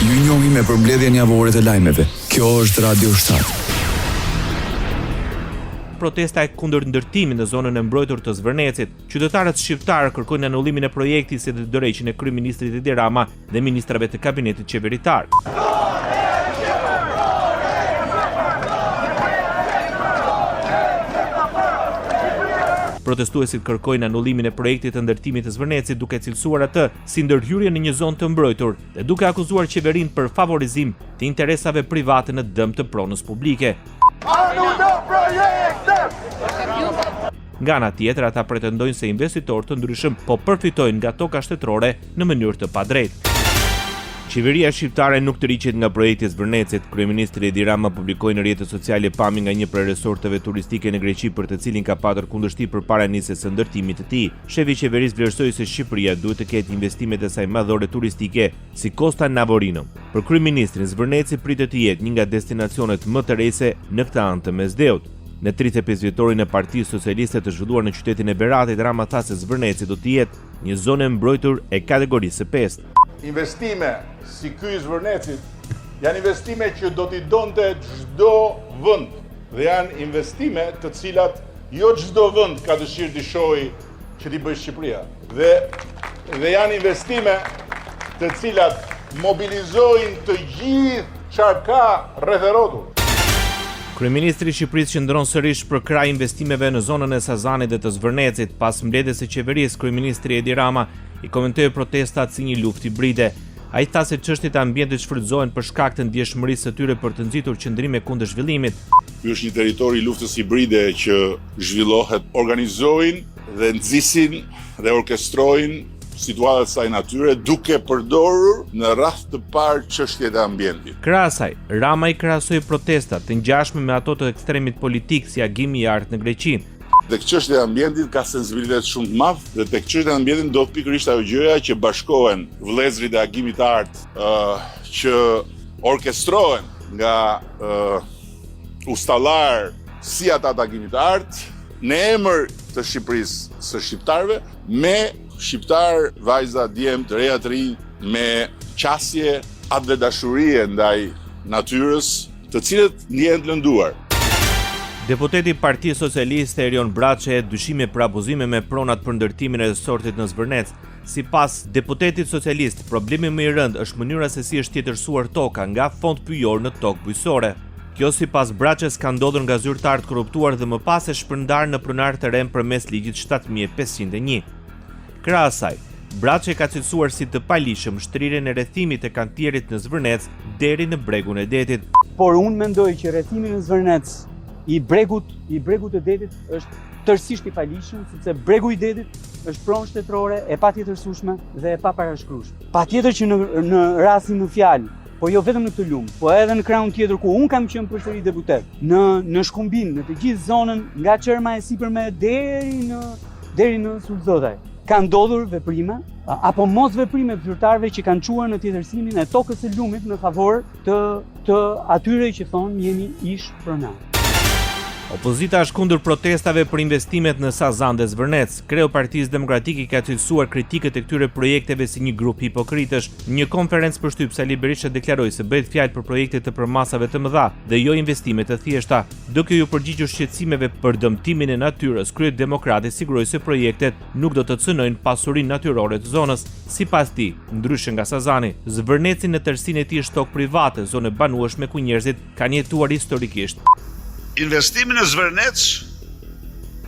Ju njohim me përmbledhjen javore të lajmeve. Kjo është Radio Shtat. Protesta e kundër ndërtimit në zonën e mbrojtur të Zvërnecit. Qytetarët shqiptarë kërkojnë anullimin e projektit si dhe dorëheqjen e kryeministrit Edi Rama dhe ministrave të kabinetit qeveritar. Protestuesit kërkojnë anullimin e projektit të ndërtimit të Zvërnecit duke cilësuar atë si ndërhyrje në një zonë të mbrojtur dhe duke akuzuar qeverinë për favorizim të interesave private në dëm të pronës publike. Nga ana tjetër, ata pretendojnë se investitorë të ndryshëm po përfitojnë nga toka shtetërore në mënyrë të padrejtë. Qeveria shqiptare nuk të riqet nga projekti i Zvërnecit. Kryeministri Edi Rama publikoi në rrjetet sociale pamje nga një prej resorteve turistike në Greqi për të cilin ka patur kundërshtim përpara nisjes së ndërtimit të tij. Shefi i qeverisë vlerësoi se Shqipëria duhet të ketë investimet e saj madhore turistike si Costa Navorino. Për kryeministrin, Zvërneci pritet të jetë një nga destinacionet më të rejse në këtë anë të mesdheut. Në 35 vjetorin e Partisë Socialiste të zhvilluar në qytetin e Beratit, Rama tha se Zvërneci do të jetë një zonë e mbrojtur e kategorisë 5. Investime si ky i Zvërnecit janë investime që do t'i donte çdo vend dhe janë investime të cilat jo çdo vend ka dëshirë t'i shohë që t'i bëjë Shqipëria. Dhe janë investime të cilat mobilizojnë të gjithë çfarë ka rreth e rrotull. Kryeministri i Shqipërisë qëndron sërish për kraj investimeve në zonën e Sazanit dhe të Zvërnecit. Pas mbledhjes së qeverisë, kryeministri Edi Rama i komentoi protestat si një luftë hibride. Ai tha se çështjet e ambientit shfrytëzohen për shkak të ndjeshmërisë së tyre për të nxitur qëndrime kundër zhvillimit. Ky është një territor i luftës hibride që zhvillohet, organizojnë dhe nxisin dhe orkestrojnë situatat saj natyre duke përdorur në radh të parë çështjet e ambientit. Krahas asaj, Rama i krahasoi protestat të ngjashme me ato të ekstremit politik si agimi i artë në Greqi. Tek çështja e ambientit ka sensibilitet shumë të madh dhe tek çështja e ambientit ndodh pikërisht ajo gjëja që bashkohen vëllezërit e agimit të artë që orkestrohen nga ustallar si ata të agimit të artë në emër të Shqipërisë së shqiptarëve me shqiptar, vajza, djem, të reja të rinj me qasje atë dhe dashurie ndaj natyrës, të cilët ndihen të lënduar. Deputeti i Partisë Socialiste Erion Braçe dyshime për abuzime me pronat për ndërtimin e resortit në Zvërnec. Sipas deputetit socialist, problemi më i rënd është mënyra se si është tjetërsuar toka nga fond pyjor në tokë bujësore. Kjo sipas Braçes ka ndodhur nga zyrtar të korruptuar dhe më pas e shpërndar në pronar të rem përmes ligjit 7501. Krahas asaj, Braçe ka cilësuar si të paligjshëm shtrirjen e rrethimit të kantierit në Zvërnec deri në bregun e detit. Por unë mendoj që rrethimi në Zvërnec i bregut të detit është tërësisht i paligjshëm, sepse bregu i detit është pronë shtetërore e patjetërsueshme dhe e paparashkrueshme. Patjetër që në rastin në fjalë, po jo vetëm në këtë lumë, po edhe në krahun tjetër ku unë kam qenë përsëri deputet, në Shkumbin, në të gjithë zonën nga Çerma e sipërme deri në Sulzodaj. Ka ndodhur veprime apo mos veprime të zyrtarëve që kanë çuar në tjetërsimin e tokës së lumit në favor të atyre që thonë jemi ish pronar. Opozita është kundër protestave për investimet në Sazan dhe Zvërnec. Kreu Partisë Demokratike ka cilësuar kritikët e këtyre projekteve si një grup hipokritësh. Në një konferencë përshtyp, Sali Berisha deklaroi se bëhet fjalë për projekte të përmasave të mëdha dhe jo investime të thjeshta. Duke u përgjigjur shqetësimeve për dëmtimin e natyrës, Kryet Demokrati siguroi se projektet nuk do të cënojnë pasurinë natyrore të zonës. Sipas tij, ndryshe nga Sazani, Zvërneci në tërësinë e tij është tokë private, zonë banueshme ku njerëzit kanë jetuar historikisht. Investimi në Zvërnec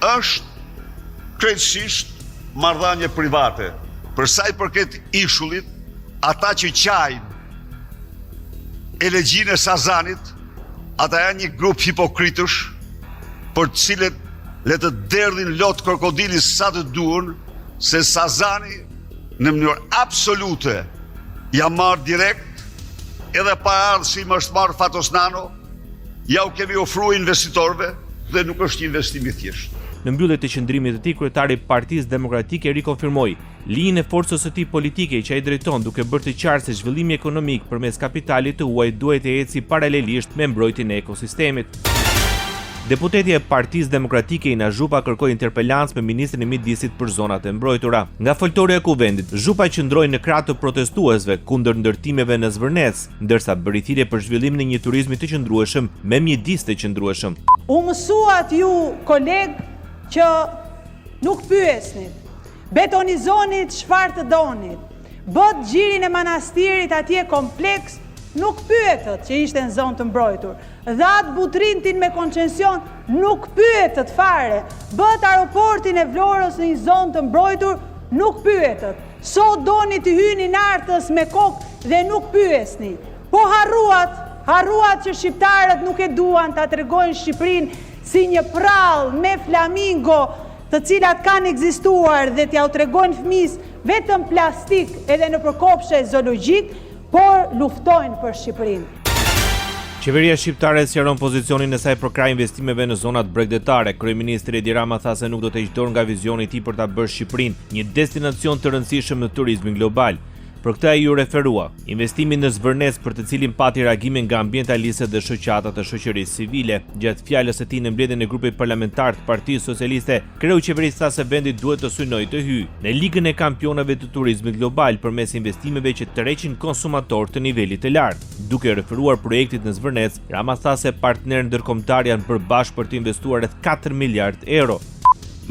është krejtësisht marrëdhënie private. Për sa i përket ishullit, ata që qajnë elegjinë e Sazanit, ata janë një grup hipokritësh për të cilët le të derdhin lot krokodili sa të duan, se Sazani në mënyrë absolute ja marrë direkt, edhe pa ardhur si më është marrë Fatosnano, ja u kemi ofruar investitorëve dhe nuk është një investim i thjeshtë. Në mbyllje të qëndrimit të tij, kryetari i Partisë Demokratike rikonfirmoi linjën e forcës së tij politike që ai drejton, duke bërë të qartë se zhvillimi ekonomik përmes kapitalit të huaj duhet të ecë paralelisht me mbrojtjen e ekosistemit. Deputeti e Partisë Demokratike Ina Zhupa kërkoi interpelancë me ministrin e Mjedisit për zonat e mbrojtura. Nga foltorja e kuvendit, Zhupa qëndroi në krah të protestuesve kundër ndërtimeve në Zvërnec, ndërsa bëri thirrje për zhvillimin e një turizmi të qëndrueshëm me mjedis të qëndrueshëm. U mësuat ju koleg që nuk pyesnit, betonizonit çfarë të donit, bët gjirin e manastirit atje kompleks, nuk pyetët që ishte në zonë të mbrojtur. Dhatë Butrintin me koncesion, nuk pyetët fare. Bët aeroportin e Vlorës në një zonë të mbrojtur, nuk pyetët. Sot doni të hyni nartës me kokë dhe nuk pyesni. Po harruat që shqiptarët nuk e duan ta tregojnë Shqipërinë si një prallë me flamingo, të cilat kanë ekzistuar dhe t'ja u tregojnë fëmijës vetëm plastik edhe në përkopshe zoologjik, por luftojnë për Shqipërinë. Qeveria shqiptare sqaron pozicionin e saj për krah investimeve në zonat bregdetare. Kryeministri Edi Rama tha se nuk do të heqë dorë nga vizioni i tij për ta bërë Shqipërinë një destinacion të rëndësishëm në turizmin global. Për këtë ai ju referua investimin në Zvërnec, për të cilin pati reagime nga ambientalistët dhe shoqata të shoqërisë civile. Gjatë fjalës së tij në mbledhjen e grupit parlamentar të Partisë Socialiste, kreu i qeverisë tha se vendi duhet të synojë të hyjë në ligën e kampionave të turizmit global përmes investimeve që tërheqin konsumatorë të nivelit të lartë. Duke referuar projektit në Zvërnec, Rama tha se partnerë ndërkombëtar janë përbashkë për të investuar rreth 4 miliard euro.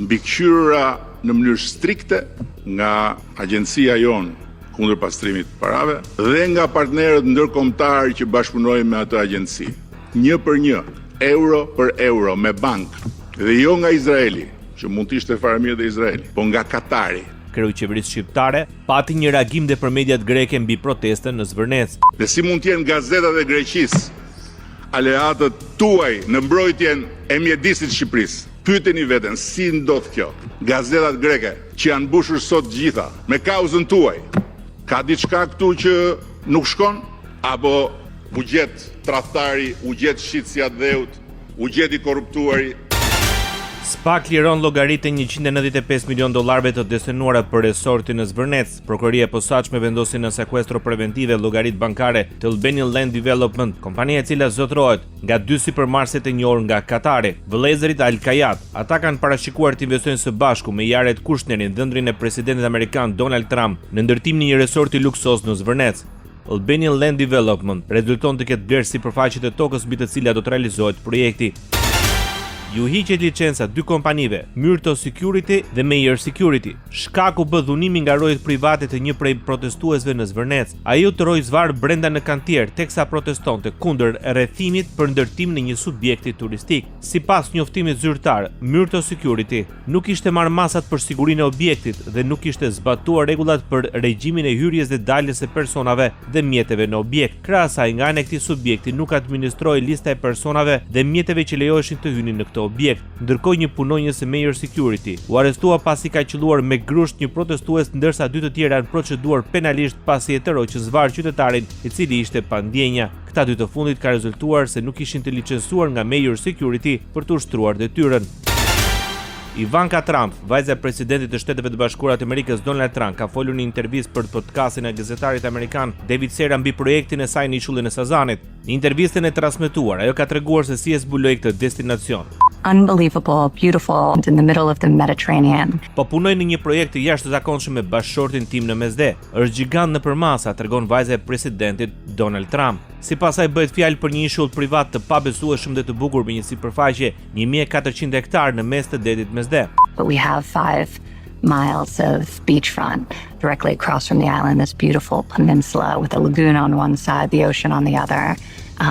Mbikëqyrura në mënyrë strikte nga agjencia jonë kundër pastrimit të parave dhe nga partnerët ndërkombëtar që bashkëpunojnë me atë agjenci. 1 për 1, euro për euro me bankë, dhe jo nga Izraeli, që mund të ishte fare mirë dhe Izraeli, po nga Katari. Kreu i qeverisë shqiptare pati një reagim dhe për mediat greke mbi protestën në Zvërnec. Dhe si mund të jenë gazetat e Greqisë aleatët tuaj në mbrojtjen e mjedisit Shqipërisë? Pyeteni veten si ndodh kjo? Gazetat greke që janë mbushur sot gjitha me kauzën tuaj. Ka diçka këtu që nuk shkon? Apo u gjet tradhtari, u gjet shitësia të dheut, u gjet i korruptuari? SPAK liron llogaritë e $195 milion të destinuara për resortin në Zvërnec. Prokuroria e posaçme vendosi në sekuestro preventive llogaritë bankare të Albanian Land Development, kompania e cila zotërohet nga 2 supermarset e njohur nga Katari, vëllezërit Al Kayat. Ata kanë parashikuar të investojnë së bashku me Jared Kushnerin, dhëndrin e presidentit amerikan Donald Trump, në ndërtimin e një resorti luksos në Zvërnec. Albanian Land Development rezulton të ketë blerë sipërfaqe të tokës mbi të cilat do të realizohet projekti. Ju hiqet licenca 2 kompanive, Myrto Security dhe Meyer Security. Shkaku bë dhunimi nga rojet private të një prej protestuesve në Zvërnec. Ai u tëroi zvarr brenda në kantier teksa protestonte kundër rrethimit për ndërtim në një subjekti turistik. Sipas njoftimit zyrtar, Myrto Security nuk ishte marrë masat për sigurinë e objektit dhe nuk ishte zbatuar rregullat për regjimin e hyrjes dhe daljes së personave dhe mjeteve në objekt. Krahas asaj, nga ana e këtij subjekti nuk administroi lista e personave dhe mjeteve që lejoheshin të hynin në këtë objekt. Ndërkohë një punonjës e Meyer Security u arrestua pasi ka qelluar me grusht një protestues, ndërsa 2 të tjerë janë proceduar penalisht pasi e tëroi që zvarr qytetarin i cili ishte pa ndjenja. Këta 2 të fundit ka rezultuar se nuk ishin të licencuar nga Meyer Security për të ushtruar detyrën. Ivanka Trump, vajza e presidentit të Shteteve të Bashkuara të Amerikës Donald Trump, ka folur në intervistë për podcastin e gazetarit amerikan David Sera mbi projektin e saj në ishullin e Sazanit. Në intervistën e transmetuar, ajo ka treguar se si e zbuloi këtë destinacion. Unbelievable, beautiful, in the middle of the Mediterranean. Po punoj në një projekt të jashtëzakonshëm me bashkëshortin tim në Mesde. Është gjigant nëpër masa, tregon vajza e presidentit Donald Trump. Sipas saj bëhet fjalë për një ishull privat të pabesueshëm dhe të bukur me një sipërfaqe 1400 hektar në mes të detit Mesde. But we have 5 miles of beachfront directly across from the island, this beautiful peninsula with a lagoon on one side, the ocean on the other.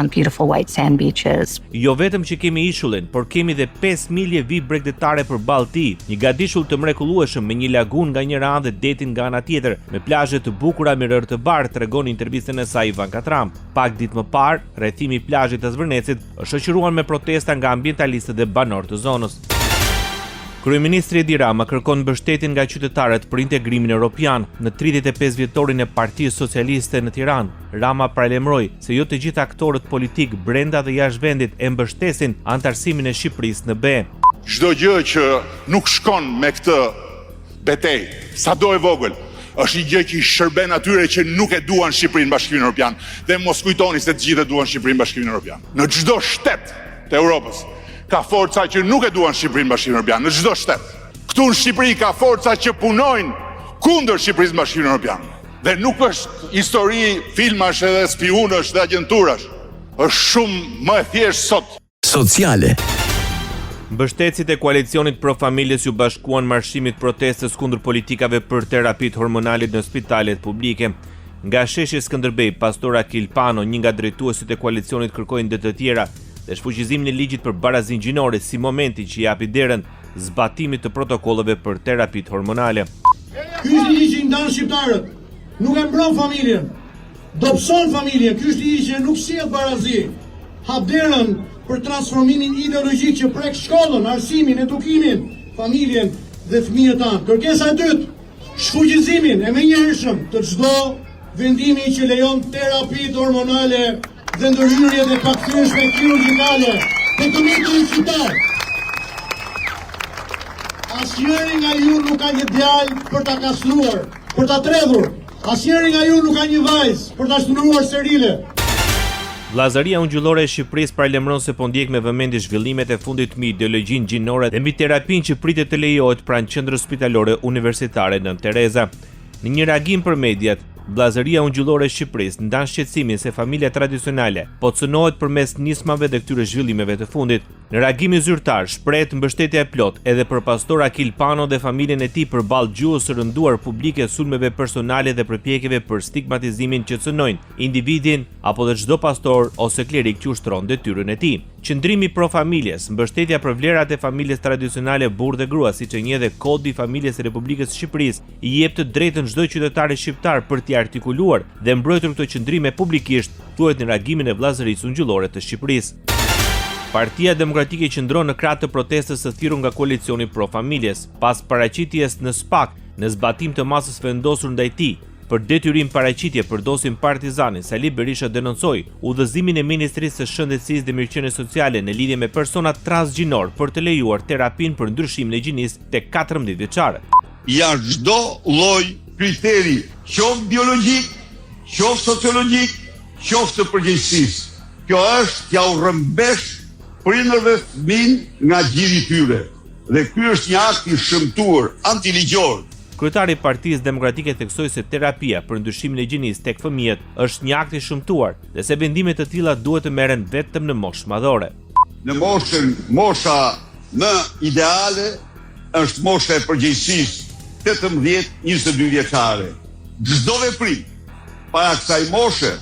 Beautiful white sand beaches. Jo vetëm që kemi ishullin, por kemi dhe 5 milje vij bregdetare përballë tij, një gadishull të mrekullueshëm me një lagun nga njëra anë dhe detin nga ana tjetër, me plazhe të bukura me rërë të bardhë, tregon në intervistën e saj Ivanka Trump. Pak ditë më parë, rrethimi i plazhit të Zvërnecit është shoqëruar me protesta nga ambientalistët dhe banorë të zonës. Kryeministri Edi Rama kërkon mbështetjen nga qytetarët për integrimin evropian në 35 vjetorin e Partisë Socialiste në Tiranë. Rama paralajmëroi se jo të gjithë aktorët politik brenda dhe jashtë vendit e mbështesin antarësimin e Shqipërisë në BE. Çdo gjë që nuk shkon me këtë betejë, sado e vogël, është një gjë që i shërben atyre që nuk e duan Shqipërinë në Bashkimin Evropian, dhe mos kujtoni se të gjithë e duan Shqipërinë në Bashkimin Evropian. Në çdo shtet të Europës ka forca që nuk e duan Shqipërinë Bashkimin Evropian, në çdo shtet. Këtu në Shqipëri ka forca që punojnë kundër Shqipërisë Bashkimin Evropian. Dhe nuk është histori filmash edhe spionësh dhe agjenturash. Është shumë më e thjeshtë sot. Sociale. Mbështetësit e koalicionit pro familjes ju bashkuan marshimit protestës kundër politikave për terapitë hormonale në spitalet publike. Nga sheshi Skënderbej, pastor Akil Pano, një nga drejtuesit e koalicionit, kërkojnë dhe të tjera dhe shfuqizimin e ligjit për barazinë gjinore si momenti që japi derën zbatimit të protokolleve për terapitë hormonale. Ky është ligji që ndan shqiptarët, nuk e mbron familjen, dobëson familjen. Ky është ligji që nuk sjell barazi, hap derën për transformimin ideologjik që prek shkollën, arsimin, edukimin, familjen dhe fëmijët tanë. Kërkesa e dytë, shfuqizimin e menjëhershëm të çdo vendimi që lejon terapitë hormonale dhe ndërhyrjet e pakthyeshme kirurgjikale të komunitetit shqiptar. Asnjëri nga ju nuk ka një djalë për ta kastruar, për ta tredhur. Asnjëri nga ju nuk ka një vajzë për ta shtunuar sterile. Vllazëria Ungjyllore e Shqipërisë paralajmëron se po ndjek me vëmendje zhvillimet e fundit mbi ideologjinë gjinore dhe mbi terapinë që pritet të lejohet pranë qendrës spitalore universitare Nën Tereza. Në një reagim për mediat, Vllazëria Ungjyllore e Shqipërisë ndan shqetësimin se familja tradicionale po cënohet përmes nismave dhe këtyre zhvillimeve të fundit. Në reagimin zyrtar shprehet mbështetje e plot edhe për pastor Akil Pano dhe familjen e tij përballë gjuhës së rënduar publike, sulmeve personale dhe përpjekjeve për stigmatizimin që cënojnë individin apo dhe çdo pastor ose klerik që ushtron detyrën e tij. Qëndrimi pro familjes, mbështetja për vlerat e familjes tradicionale burrë dhe grua, siç e njeh dhe Kodi i familjes së Republikës së Shqipërisë, i jep të drejtën çdo qytetari shqiptar për t'i artikuluar dhe mbrojtur këto qëndrime publikisht, thuhet në reagimin e Vllazërisë Ungjyllore të Shqipërisë. Partia Demokratike qëndron në krah të protestës së thirrur nga koalicioni pro familjes, pas paraqitjes në SPAK në zbatim të masës vendosur ndaj tij. Për detyrim paraqitje përdosin Partizani, Sali Berisha denoncoi udhëzimin e Ministrisë së Shëndetësisë dhe Mirëqenies Sociale në lidhje me personat transgjinor për të lejuar terapinë për ndryshimin e gjinisë tek 14 vjeçarët. Ja çdo lloj kriteri, qoftë biologjik, qoftë sociologjik, qoftë të përgjegjësisë. Kjo është t'ja u rrëmbesh prindërve fëmijë nga gjiri i tyre. Dhe ky është një akt i shëmtuar, antiligjor. Kryetari i Partisë Demokratike theksoi se terapia për ndryshimin e gjinisë tek fëmijët është një akt i shëmtuar dhe se vendime të tilla duhet të merren vetëm në moshë madhore. Në mosha më ideale është mosha e përgjegjësisë, 18-22 vjeçare. Çdo veprim para kësaj moshe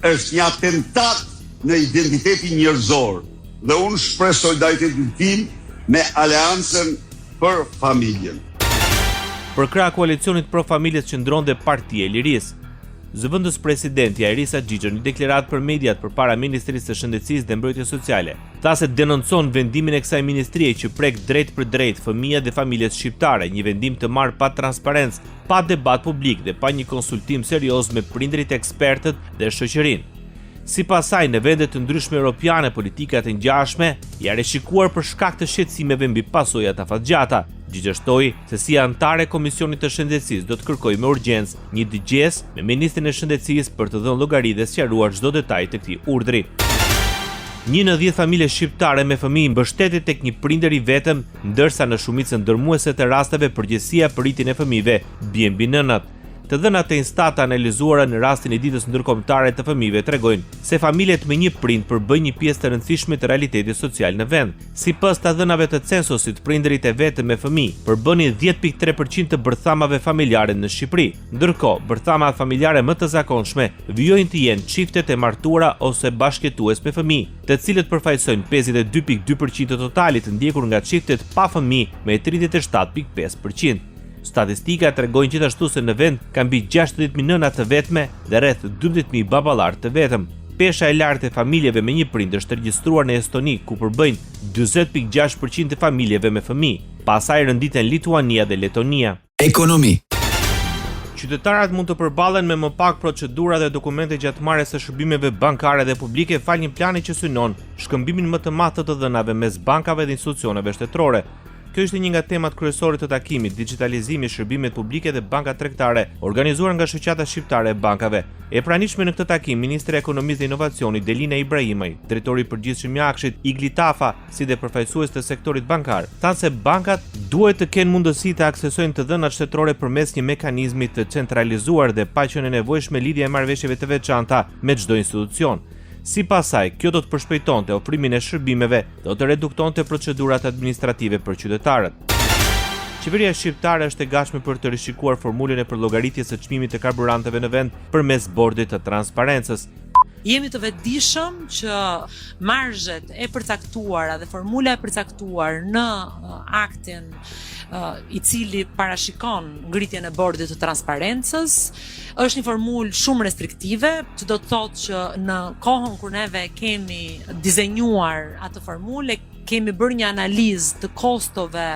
është një atentat në identitetin njerëzor dhe unë shpreh solidaritetin tim me Aleancën për Familjen. Për krah koalicionit pro familjes qëndron dhe Partia e Lirisë. Zëvendës presidenti Ajrisa Xhixha në deklaratë për mediat përpara Ministrisë së Shëndetësisë dhe Mbrojtjes Sociale, tha se denoncon vendimin e kësaj ministrie që prek drejt për drejt fëmijët dhe familjet shqiptare, një vendim të marrë pa transparencë, pa debat publik dhe pa një konsultim serioz me prindërit, ekspertët dhe shoqërinë. Sipas saj, në vende të ndryshme europiane, politikat e ngjashme janë rishikuar për shkak të shqetësimeve mbi pasojat afatgjata. Xhixha shtoi se si antare e Komisionit të Shëndetësisë do të kërkojë me urgjencë një dëgjes me Ministrin e Shëndetësisë për të dhënë llogari dhe sqaruar çdo detaj të këtij urdhri. 1 në 10 familje shqiptare me fëmijë mbështetet tek një prindër i vetëm, ndërsa në shumicën dërmuese të rasteve përgjegjësia për rritjen e fëmijëve bie mbi nënat. Të dhënat e Instat analizuara në rastin e ditës ndërkombëtare të fëmijëve tregojnë se familjet me një prind përbëjnë një pjesë të rëndësishme të realitetit social në vend. Sipas të dhënave të censusit, prindërit e vetëm me fëmijë përbënin 10.3% të bërthamave familjare në Shqipëri. Ndërkohë, bërthamat familjare më të zakonshme vijojnë të jenë çiftet e martuara ose bashkëjetues me fëmijë, të cilët përfaqësojnë 52.2% të totalit, ndjekur nga çiftet pa fëmijë me 37.5%. Statistika tregojnë gjithashtu se në vend ka mbi 60.000 nëna të vetme dhe rreth 12.000 baballar të vetëm. Pesha e lartë e familjeve me një prind është regjistruar në Estoni, ku përbëjnë 40.6% e familjeve me fëmijë. Pastaj rënditen Lituania dhe Letonia. Ekonomi. Qytetarët mund të përballen me më pak procedura dhe dokumente gjatëmarrje së shërbimeve bankare dhe publike fal një plani që synon shkëmbimin më të madh të dhënave mes bankave dhe institucioneve shtetërore. Kjo ishte një nga temat kryesore të takimit, digitalizimi i shërbimeve publike dhe banka tregtare, organizuar nga Shoqata Shqiptare e Bankave. E pranishme në këtë takim Ministri i Ekonomisë dhe Inovacionit Delina Ibrahimaj, drejtori i përgjithshëm i Akshit Igli Tafa, si dhe përfaqësues të sektorit bankar, thanë se bankat duhet të kenë mundësi të aksesojnë të dhënat shtetërore përmes një mekanizmi të centralizuar dhe pa qenë e nevojshme lidhja e marrëveshjeve të veçanta me çdo institucion. Sipas saj, kjo do të përshpejtonte ofrimin e shërbimeve, do të reduktonte procedurat administrative për qytetarët. Qeveria shqiptare është e gatshme për të rishikuar formulën e përllogaritjes së çmimit të karburanteve në vend përmes bordit të transparencës. Jemi të vetëdijshëm që marzhet e përcaktuara dhe formula e përcaktuar në aktin i cili parashikon ngritjen e bordit të transparencës është një formulë shumë restriktive, që do të thotë që në kohën kur neve kemi dizenjuar atë formulë, kemi bërë një analizë të kostove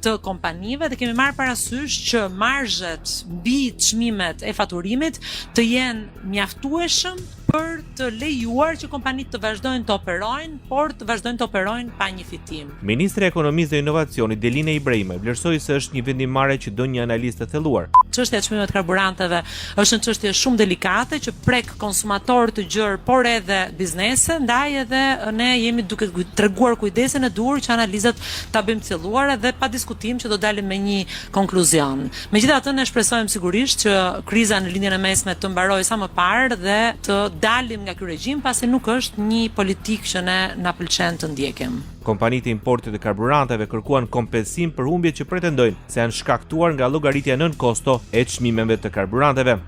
të kompanive dhe kemi marrë parasysh që marzhet mbi çmimet e faturimit të jenë mjaftueshëm për të lejuar që kompanitë të vazhdojnë të operojnë, por të vazhdojnë të operojnë pa një fitim. Ministri i Ekonomisë dhe Inovacionit Delina Ibrahimaj vlerësoi se është një vendimmarrje që do një analizë të thelluar. Çështja e çmimeve të karburanteve është një çështje shumë delikate që prek konsumatorë të gjerë, por edhe biznese, ndaj edhe ne jemi duke treguar kujdesin e duhur që analizat ta bëjmë të thelluara dhe pa diskutim që do dalim me një konkluzion. Megjithatë, ne shpresojmë sigurisht që kriza në lindjen e mesme të mbarojë sa më parë dhe të dalim nga ky regjim, pasi nuk është një politikë që ne na pëlqen të ndjekim. Kompanitë e importit të karburanteve kërkuan kompensim për humbjet që pretendojnë se janë shkaktuar nga llogaritja nën kosto e çmimeve të karburanteve.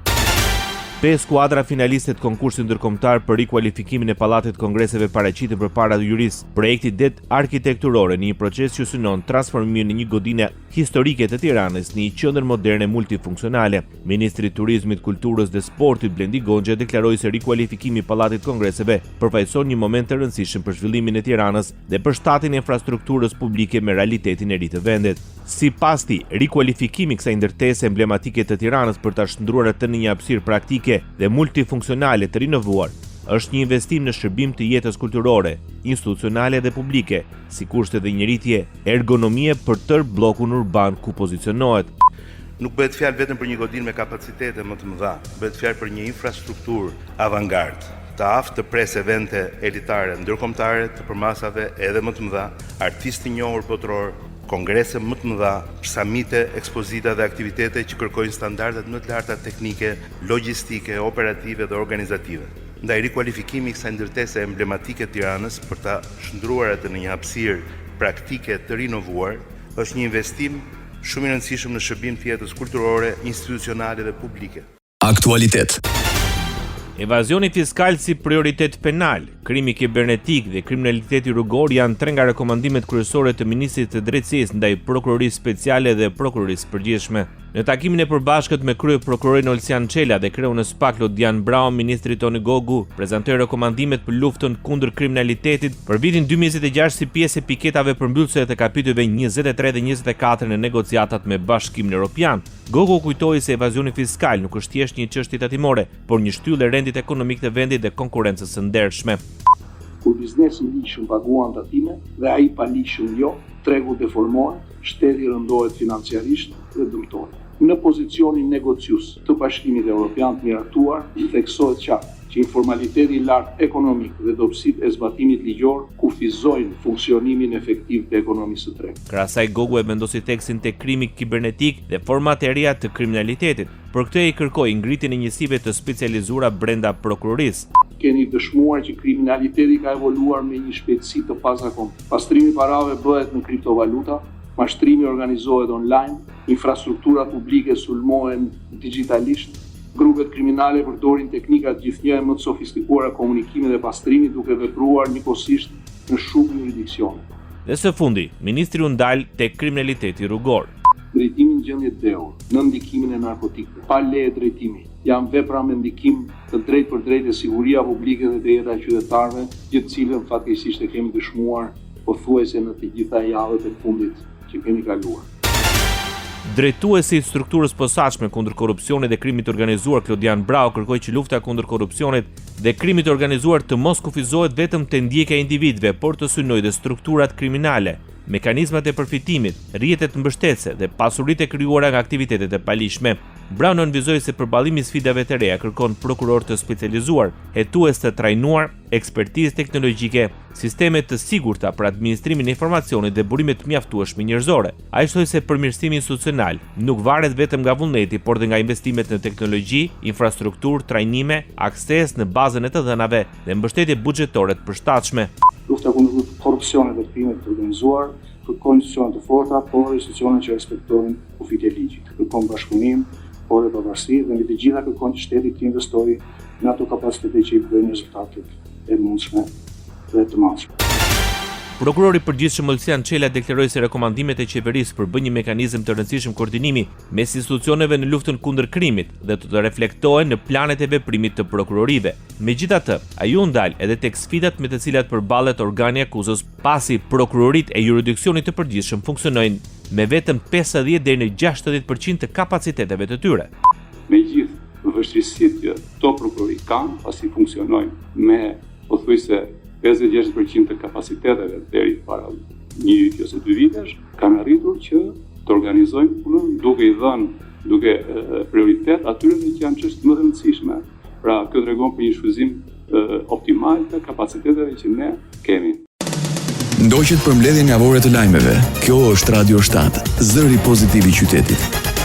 5 skuadra finaliste të konkursit ndërkombëtar për rikualifikimin e Pallatit të Kongreseve paraqiten përpara juris. Projekti det arkitekturore në një proces që synon transformimin në një godinë historike të Tiranës në një qendër moderne multifunksionale. Ministri i Turizmit, Kulturës dhe Sportit Blendi Goxha deklaroi se rikualifikimi i Pallatit të Kongreseve përfaqëson një moment të rëndësishëm për zhvillimin e Tiranës dhe për shtatin e infrastrukturës publike me realitetin e ri të vendit. Sipas tij, rikualifikimi i kësaj ndërtese emblematike të Tiranës për ta shndruar atë në një hapësirë praktike dhe multifunksionale të rinovuar është një investim në shërbim të jetës kulturore, institucionale dhe publike, si kurse dhe një rritje ergonomie për tërë bllokun urban ku pozicionohet. Nuk bëhet fjalë vetëm për një godinë me kapacitete më të mëdha, bëhet fjalë për një infrastrukturë avangard, të aftë të pres evente elitare ndërkombëtare të përmasave edhe më të mëdha, artistë të njohur botëror, kongrese më të mëdha, samite, ekspozita dhe aktivitete që kërkojnë standardet më të larta teknike, logjistike, operative dhe organizative. Ndaj rikualifikimi i kësaj ndërtese emblematike të Tiranës për ta shndruar atë në një hapësirë praktike të rinovuar, është një investim shumë i rëndësishëm në shërbim të jetës kulturore, institucionale dhe publike. Aktualitet. Evazioni fiskal si prioritet penal, krimi kibernetik dhe kriminaliteti rrugor janë 3 nga rekomandimet kryesore të Ministrit të Drejtësisë ndaj Prokurorisë Speciale dhe Prokurorisë Përgjithshme. Në takimin e përbashkët me krye prokurorin Olsian Çela dhe kreun e SPAK Lodian Braun, ministri Toni Gogu prezantoi rekomandimet për luftën kundër kriminalitetit për vitin 2026 si pjesë e piketave përmbyllëse të kapitujve 23 dhe 24 në negociatat me Bashkimin Evropian. Gogu kujtoi se evazioni fiskal nuk është thjesht një çështje tatimore, por një shtyllë e rendit ekonomik të vendit dhe konkurrencës së ndershme. Kur biznesi i ligjshëm paguan tatime dhe ai pa ligjshëm jo, tregu deformohet, shteti rëndohet financiarisht dhe dëmtohet. Në pozicionin negocius të Bashkimit Evropian të miratuar, theksohet qartë që informaliteti i lartë ekonomik dhe dobësitë e zbatimit ligjor kufizojnë funksionimin efektiv të ekonomisë së tregtë. Krahasaj Gogu e vendosi tekstin tek krimi kibernetik dhe format e reja të kriminalitetit. Për këtë i kërkoi ngritjen e njësive të specializuara brenda prokurorisë. Keni dëshmuar që kriminaliteti ka evoluar me një shpejtësi të pazakonshme. Pastrimi i parave bëhet në kriptovaluta, mashtrimi organizohet online, infrastrukturat publike sulmohen digitalisht, grupet kriminale përdorin teknikat gjithnjë më të sofistikuara komunikimi dhe pastrimi duke vepruar njëkohësisht në shumë jurisdiksione. Dhe së fundi, ministri u ndal tek kriminaliteti rrugor. Drejtimi në gjendje dheur, në ndikimin e narkotikëve, pa leje drejtimi, janë vepra me ndikim të drejtë për drejtë e siguria publike dhe të jeta e qytetarëve, gjithë cilën fatkeqësisht e kemi dëshmuar pothuajse në të gjitha javët e fundit që kemi kaluar. Drejtuesi i strukturës posaçme kundër korrupsionit dhe krimit të organizuar Klodian Brau kërkoi që lufta kundër korrupsionit dhe krimit të organizuar të mos kufizohet vetëm te ndjekja e individëve, por të synojë dhe strukturat kriminale, mekanizmat e përfitimit, rrjetet mbështetëse dhe pasuritë e krijuara nga aktivitetet e palishme. Brown nënvizoi se përballimi sfidave të reja kërkon prokuror të specializuar, hetues të trajnuar, ekspertizë teknologjike, sisteme të sigurta për administrimin e informacionit dhe burime të mjaftueshme njerëzore. Ai shtoi se përmirësimi institucional nuk varet vetëm nga vullneti, por dhe nga investimet në teknologji, infrastrukturë, trajnime, akses në bazën e të dhënave dhe mbështetje buxhetore të përshtatshme. Lufta kundër korrupsionit dhe krimit të organizuar kërkon institucione të forta, por institucione që respektojnë kufijtë e ligjit. Kërkon bashkëpunim, por dhe pavarësi dhe mbi të gjitha kërkon që shteti të investojë në ato kapacitete që i bëjnë rezultatet e mundshme dhe të madhshme. Prokurori i përgjithshëm Olsian Çela deklaroi se rekomandimet e qeverisë përbën një mekanizëm të rëndësishëm koordinimi mes institucioneve në luftën kundër krimit dhe të reflektohen në planet e veprimit të prokurorive. Megjithatë, ai u ndal edhe tek sfidat me të cilat përballet organi akuzës, pasi prokuroritë e jurisdiksionit të përgjithshëm funksionojnë me vetëm 50 deri në 60% të kapaciteteve të tyre. Megjithë vështirësitë që këto prokurori kanë, pasi funksionojnë me pothuajse 50-60% të kapaciteteve deri para 1 viti ose 2 vitesh, kanë arritur që të organizojnë punën duke prioritet atyre që janë çështje më të rëndësishme. Pra, kjo tregon për një shfrytëzim optimal të kapaciteteve që ne kemi. Ndoqët përmbledhjen javore të lajmeve. Kjo është Radio 7, zëri pozitiv i qytetit.